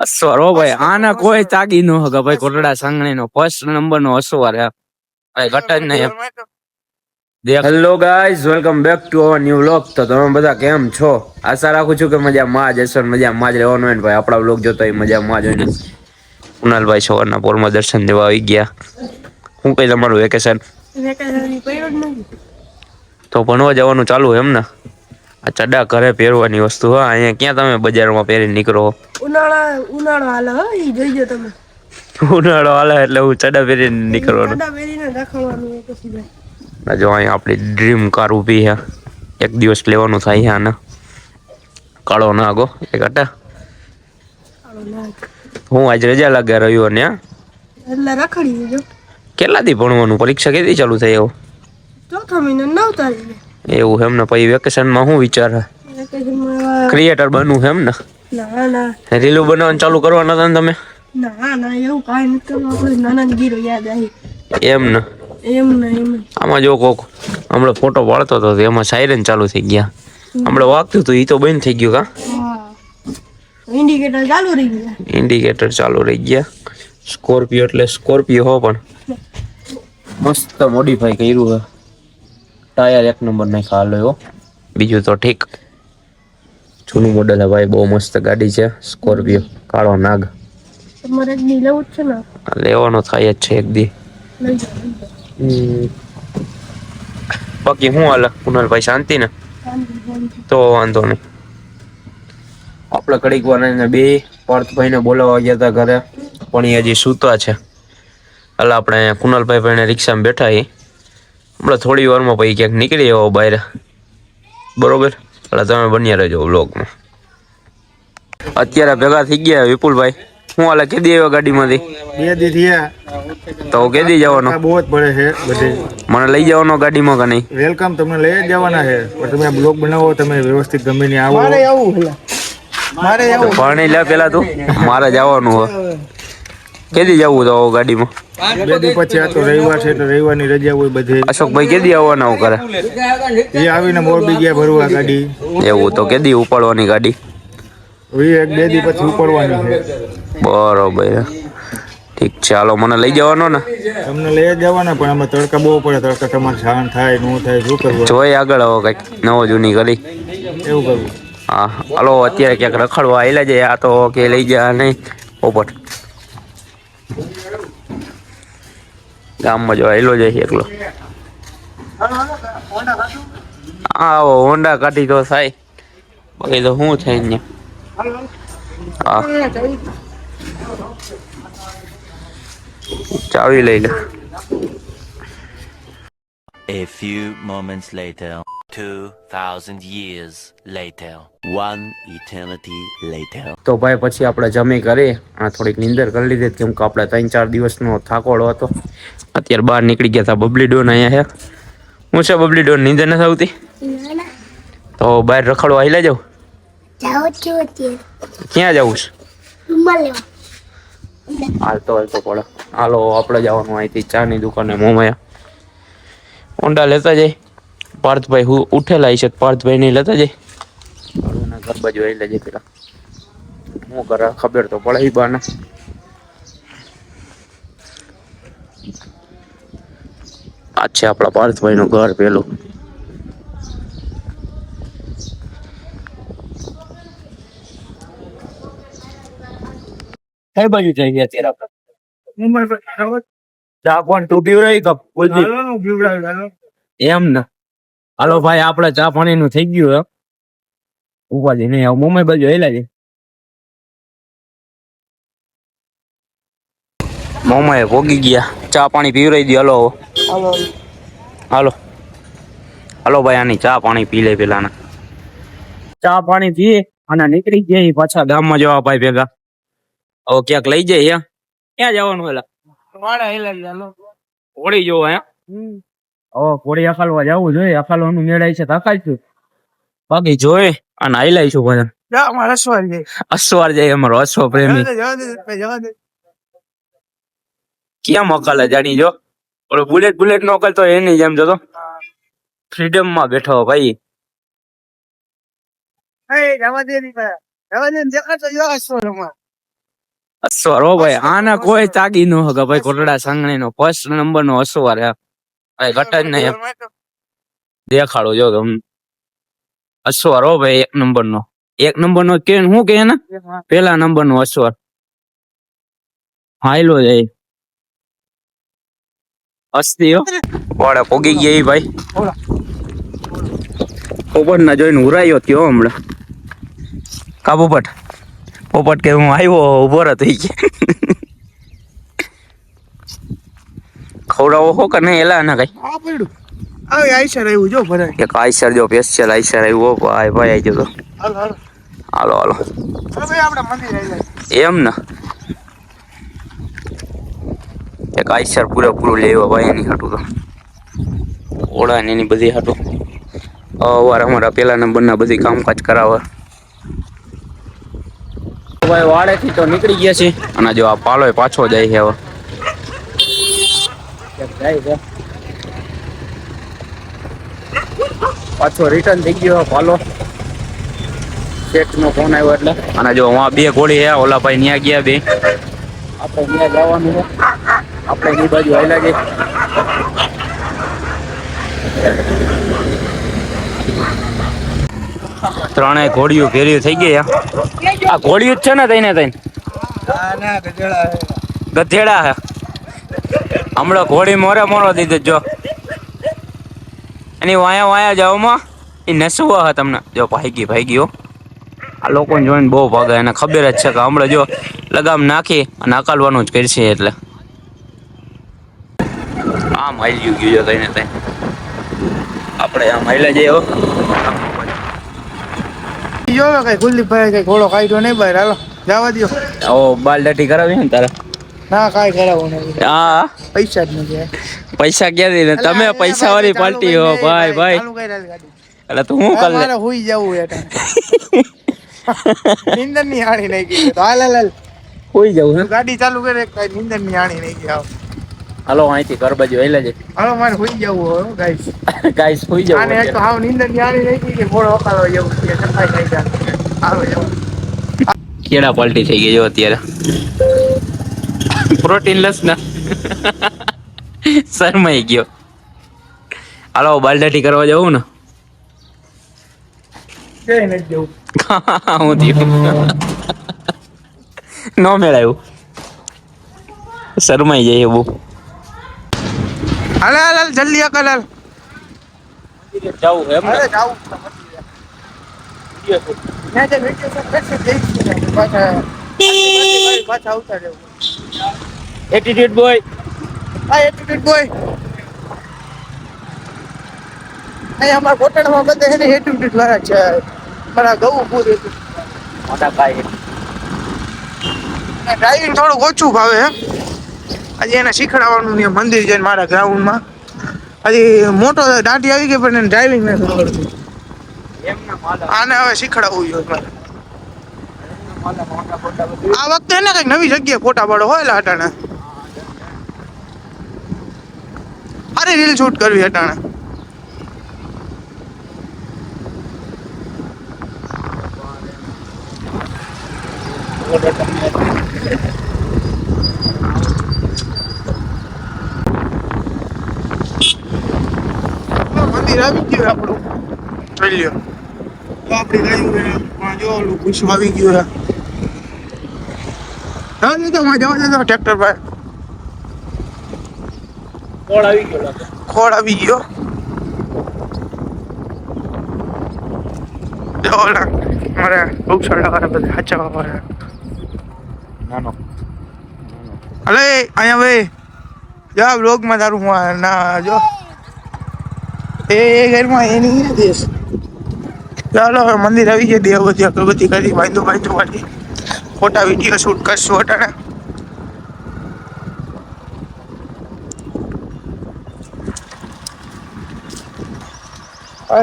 અસવાર હો ભાઈ, આના કોઈ તાગી નો હકે ભાઈ. કોટડા સાંગણી નો ફર્સ્ટ નંબર નો અસવાર હે ભાઈ, ઘટ જ નહીં. Hello guys, welcome back to our new vlog. તો તમે બધા કેમ છો? આશા રાખું છું કે મજામાં જ હશો, મજામાં જ રહેવાનું હોય ને ભાઈ. આપણા વ્લોગ જોતા હોય મજામાં જ હોય ને. કુનાલભાઈ સવારના પોરમાં દર્શન દેવા આવી ગયા. શું કઈ તમારું વેકેશન? તો ભણવા જવાનું ચાલુ એમ ને? આ ચડા ઘરે પહેરવાની વસ્તુ હા. અહીંયા ક્યાં તમે બજારમાં પહેરી નીકળો? ઉનાળો હાલે હો, ઈ જોઈજો તમે. ઉનાળો હાલે એટલે હું ચડા પહેરીને નીકળવાનું. ચડા પહેરીને રાખવાનું પછી ભાઈ. જો અહીંયા આપણી ડ્રીમ કાર ઊભી છે. એક દિવસ લેવાનું થાય છે આને. કાળો નાગો એક હટા. હું આજ રજા લાગે રહ્યો ને એટલે રખડી જો. કેટલા દી ભણવાનું? પરીક્ષા કેદી ચાલુ થઈ? એવું ચોથા મહિના 9 તારીખે. એવું એમ ને? પછી વેકેશનમાં શું વિચાર છે? ક્રિએટર બનવું એમ ને? ના ના, રીલું બનાવવાનું ચાલુ કરવાના હતા ને તમે? ના ના, એવું કાંઈ નથી કરવું. આપણે નાના ગીરો યાદ આવી એમ ને? એમ ને એમ. આમાં જો કોક હમણાં ફોટો પાડતો હતો એમાં સાયરન ચાલુ થઈ ગયા. હમણાં વાગતું હતું, એ તો બંધ થઈ ગયું. ઇન્ડિકેટર ચાલુ રહી ગયા. ઇન્ડિકેટર ચાલુ રહી ગયા. સ્કોર્પિયો એટલે સ્કોર્પિયો હો, પણ મસ્ત મોડિફાઈ કર્યું છે. ટાયર એક નંબર નહીં ખાલો એવો. બીજું તો ઠીક. જૂનું મોડલ છે ભાઈ, બહુ મસ્ત ગાડી છે સ્કોર્પિયો. કાળો નાગ. તમારે એક દી લેવું જ છે ને? લેવાનો થાય જ છે એક દી. લઈ જાઓ. બાકી શું હાલે કુનાલભાઈ? શાંતિ ને? તો વાંધો નહીં. આપણે ઘડીક વાર બે પાર્થભાઈને બોલાવવા ગયા હતા ઘરે, પણ એ હજી સૂતા છે. એટલે આપણે કુનાલભાઈ ભાઈને રિક્ષામાં બેઠા હી. હમણાં થોડી વારમાં પછી ક્યાંક નીકળી આવો બહાર, બરોબર? એટલે તમે બન્યા રહેજો વ્લોગમાં. અત્યારે ભેગા થઈ ગયા વિપુલભાઈ. શું હાલે? કેદી આવ્યો ગાડીમાંથી? 2 દી થયા. તો કેદી જવાનો? બહુ જ પડે છે બધે. મને લઈ જવાનો ગાડીમાં કે નહીં? વેલકમ, તમને લઈ જ જવાના છે, પણ તમે બ્લોગ બનાવો, તમે વ્યવસ્થિત ગમે ને આવો. પાણી લે પેલા તું. મારે જવાનું હે. કેદી જવું તો ગાડીમાં? 2 દી પછી. આ તો રવિવાર છે તો રવિવારની રજા હોય બધે. અશોકભાઈ કેદી આવવાના કરે? એ આવીને મોરબી ગયા ભરવા ગાડી. એવું તો કેદી ઉપાડવાની ગાડી? 1-2 દી પછી ઉપડવાની છે. બરોબર, ઠીક છે. હાલો, મને લઈ જવાનો ને? તમને લઈ જ જવાના, પણ આમાં તડકા બહુ પડે. તડકા તમારે શાન થાય ન થાય, શું કરવું? જોઈ આગળ આવો કઈક નવો જૂની કરી એવું કરવું. હા હાલો, અત્યારે ક્યાંક રખડવા આવેલા જાય. આ તો કે લઈ ગયા નહીં પોપટ. ગામમાં જો આવેલો જાય એકલો. આવો હોન્ડા કાઢી તો થાય, બાકી તો શું થાય ને? હા, ચાવી લઈ લે. A few moments later, 2000 years later, one eternity later. તો ભાઈ પછી આપણે જમી કરી આ થોડીક નીંદર કરી લીધી, કેમ કે આપણે 3-4 દિવસનો થાકોડો હતો. અત્યારે બહાર નીકળી ગયા હતા. બબલી ડોન અહીંયા છે. હું છે બબલી ડોન? નીંદર નથી આવતી તો બહાર રખડવા હાલ્યા જાવ. ક્યાં જવું છે? હાલતો પડે. હાલો, આપણે જવાનું અહીંથી ચાની દુકાને મોમયા. ઊંડા લેતા જાય. પાર્થભાઈ હું ઉઠેલા છે, પાર્થભાઈ નહીં લેતા જાય. ઘર બાજુ આવી લેજે પેલા. શું કરે ખબર તો પડે બાને. આ છે આપણા પાર્થભાઈ નું ઘર પેલું. કઈ બાજુ જઈએ અત્યારે આપણે? ચા પણ તું પીવડાવી કપ એમ ને? હાલો ભાઈ, આપણે ચા પાણી નું થઈ ગયું હે. ઉપાધિ નહીં. હવે મુંબઈ બાજુ હેલા છે. મોમાએ ભોગી ગયા. ચા પાણી પીવરાઈ દે. હાલો હાલો હાલો ભાઈ, આની ચા પાણી પી લે પેલા. ચા પાણી પીએ અને નીકળી ગયા પાછા ગામમાં જવા ભાઈ ભેગા. હવે ક્યાંક લઈ જાય. ક્યાં જવાનું? પેલા હોળી જોવો હે? હોળી અખાલવા જવું જોઈએ. અખાલવાનું મેળાય છે તો અખાલશું, બાકી જોઈ અને હાઈલાઈશું ભજન. અસવાર જાય અમારો અશ્વ પ્રેમી. કેમ અકાલે જાણી જો? બુલેટ નો અકલ તો એની જેમ જોતો ફ્રીડમ માં બેઠો ભાઈ. અશ્વર હો ભાઈ, આના કોઈ તાગી નો હકે ભાઈ. કોટડા સાંગણી નો ફર્સ્ટ નંબર નો અશ્વર હે ભાઈ, ઘટ જ નહીં. દેખાડો જો તમને અશ્વર હો ભાઈ, એક નંબર નો કે શું કે ને પેલા નંબર નો અશ્વર હાઈલો જાય અસ્તી હો વાળા પોગી ગયા ભાઈ. પોપટ ના જોઈને ઉરાયો થયો હમણાં. કા પોપટ કે હું આવ્યો ઉભો રહો થઈ ગયા. ખવડાવો હો કે નહીં એલા ના કઈ આ પડ્યું આવે આઈસર આવ્યું જો ભરાય. એક આઈસર જો સ્પેશિયલ આઈસર આવ્યું હો ભાઈ. ભાઈ આવી જતો હાલો હાલો હાલો હાલો હવે આપણે મંદિર આવી જાય. એમ ને એક આઈસર પૂરેપૂરું લેવા ભાઈ એની હાટું તો ઓળા ને એની બધી હાટું અવાર અમારા પેલા નંબરના બધી કામકાજ કરાવે ભાઈ. વાડેથી તો નીકળી ગયા છે અને જો આ પાલો પાછો જાય છે હવે જાય છે પાછો રિટર્ન થઈ ગયો પાલો. શેઠ નો ફોન આવ્યો એટલે. અને જો આ બે ઘોડી હે ઓલા ભાઈ ન્યા ગયા બે. આપણે ન્યા જવાનું છે. આપણે એની બાજુ આવેલા છે. ત્રણેય ઘોડીઓ ભેરી થઈ ગઈ. આ ઘોડીઓ જ છે ને તઈને ગધેડા હે હમણાં ઘોડી મોરે દીધો જો એની વાયા જાવમાં એ નસવા હે તમને જો ભાગી હો. આ લોકોને જોઈને બહુ ભાગે એને ખબર જ છે કે હમણાં જો લગામ નાખી અને અકાલવાનું જ કરશે એટલે આમ હાલ્યું ગયું જો તઈને તઈ આપણે આમ હાલ્યા જઈએ હો. જો કઈ કુલદીપભાઈ કઈ ઘોડો કાઢ્યો નહીં બહાર. હાલો જવા દો. ઓ બાલદાટી કરાવી ને તારે ના કાંઈ કરાવવું નહીં. હા પૈસા જ નથી. પૈસા ક્યાં દે તમે પૈસા વાળી પાર્ટી હો ભાઈ ભાઈ. એટલે તું શું કર લે હુઈ જવું એટલે નીંદર ની હાણી નહીં ગઈ તો હાલ હોઈ જવું હે. ગાડી ચાલુ કરે કઈ નીંદર ની હાણી નહીં ગઈ. હાલો અહીંથી ઘર બાજુ હેલા છે હાલો મારે હુઈ જવું હોય ગાઈસ. ગાઈસ હોઈ જવું આને તો હાવ નીંદર ની હાણી નહીં ગઈ કે ઘોડો અકાળો જવું છે સફાઈ થઈ જાય. હાલો જવું કેળા પલટી થઈ ગઈ જો અત્યારે પ્રોટીન લસ ના શરમાઈ ગયો. હાલો બાલદાટી કરવા જવું ને કઈ નથી જવું. હું થયું ન મેળાયું શરમાઈ જાય બહુ. હાલ હાલ હાલ જલ્દી અકલ હાલ. જવું એમ અરે જાવું મેં જે વેકેશન બેસે જઈશું પાછા આવતા રહેવું. એટીટ્યુડ બોય હા એટીટ્યુડ બોય અહીં અમારા કોટણમાં બધા એને એટીટ્યુડ વાળા છે. મારા ગવું પૂરું મોટા ભાઈ ડ્રાઇવિંગ થોડુંક ઓછું ભાવે હે. આજે એને શીખડાવવાનું ને મંદિર જઈને મારા ગ્રાઉન્ડમાં હજી મોટો દાંડી આવી ગઈ પણ એને ડ્રાઇવિંગ નથી આવડતું. આને હવે શીખડાવવું જોઈએ મારે. આ વખતે એને કઈક નવી જગ્યાએ ફોટા પાડો હોય અટાણે. અરે રીલ શૂટ કરવી અટાણે. મંદિર આવી ગયું આપણું જોઈ લ્યો. તો આપણી ગાયું જો ઓલું પૂછું આવી ગયું હે. હા તો જવા દેતો ટ્રેક્ટર પર કોળ આવી ગયો લાગે. ખોળ આવી ગયો. જો ઓલા મારે ગૌશાળા વાળા બધા હાચવા વાળા નાનો અલે અહીંયા ભાઈ જા બ્લોગમાં તારું હું ના જો એ ઘરમાં એની દેશ. ચાલો હવે મંદિર આવી ગયા દેવબતી અગરબત્તી કરી બાંધો વાળી ફોટા વિડીયો શૂટ કરશું અટાણે.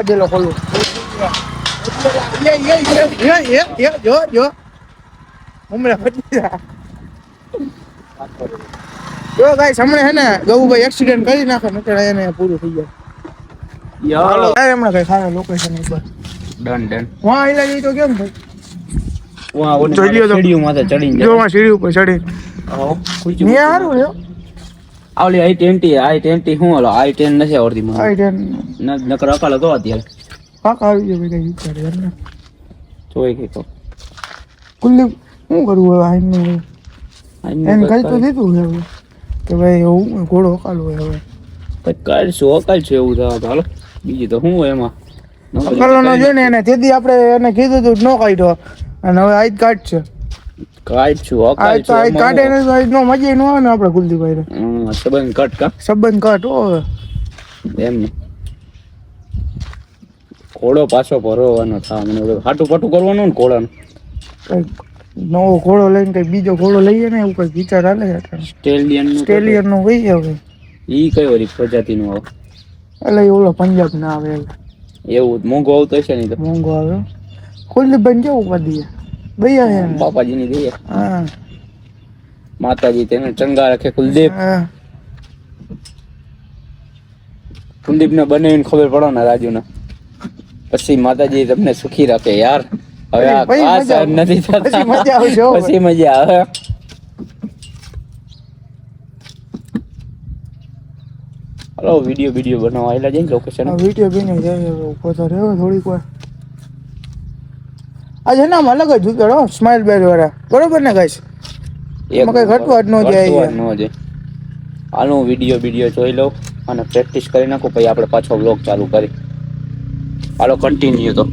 ડેલો ખોલું જો હમણાં ફટી જો ગાઈસ હમણાં હે ને ગૌભાઈ એક્સિડન્ટ કરી નાખે નકર એને પૂરું થઈ જાય. હમણાં કઈ ખાવા લોકેશન ઉપર ડન વાં આયલા જઈ તો કેમ ભાઈ જોઈ લ્યો તો. સીડીઓ માથે ચડીને જો આ સીડી ઉપર ચડી ખુરશી ને સારું છે આવલી i20 શું હાલો i10 નથી આવડતી મને આઈ ટેન નકર અકાલ હતો અત્યારે પાક આવી ગયો ભાઈ કઈ વિચાર યાર ને જોઈ કે તો કુલ્લી શું કરવું હવે આઈને એને કઈ તો દીધું છે હવે કે ભાઈ હું ઘોડો અકાલ હોય હવે કાઢશું અકાલ છે એવું થવા હાલો બીજું તો શું હોય એમાં અકાલોનો જો ને એને તેથી આપણે એને કીધું તું ન કાઢ્યો અને હવે આજ કાઢશે કાઢશું અકાલ આજ તો આજ કાઢે ને તો આજ નો મજા ન આવે ને આપણે કુલદીપભાઈ સંબંધ કટ કા સંબંધ કાઢ હવે એમ ને ઘોડો પાછો ભરવાનો થા મને હાટું પટું કરવાનું ને ઘોડાનું કંઈક નવો ઘોડો લઈને કઈ બીજો ઘોડો લઈએ ને એવું કઈક વિચાર હાલે સ્ટેલિયન નું કઈ હવે ઈ કઈ વળી પ્રજાતિનું આવે એટલે એ ઓલો પંજાબ ના આવે એવું મોંઘું આવતું હશે નહીં તો મોંઘો આવે કુલદીપભાઈ કેવું કરી દઈએ ભૈયા છે ને. બાપાજીની દઈએ હા માતાજી તેને ચંગા રાખે કુલદીપ હા કુલદીપને બનાવીને ખબર પડે ને રાજુને પછી માતાજી તમને સુખી રાખે યાર હવે આ પછી આ મજા સહન નથી થતા પછી મજા આવશે હો. પછી મજા આવે હલો વિડીયો બનાવવા આવેલા જઈને લોકેશન આ વિડીયો બની જાય હવે ઉભો તો રહ્યો થોડીક વાર આજે નામ અલગ જ ઉતરો સ્માઇલ બેલ વાળા બરોબર ને ગાઈસ એમાં કઈ ઘટવા જ ન જાય ન જાય હાલો વિડીયો જોઈ લઉં અને પ્રેક્ટિસ કરી નાખું પછી આપણે પાછો વ્લોગ ચાલુ કરી હાલો કન્ટિન્યુ તો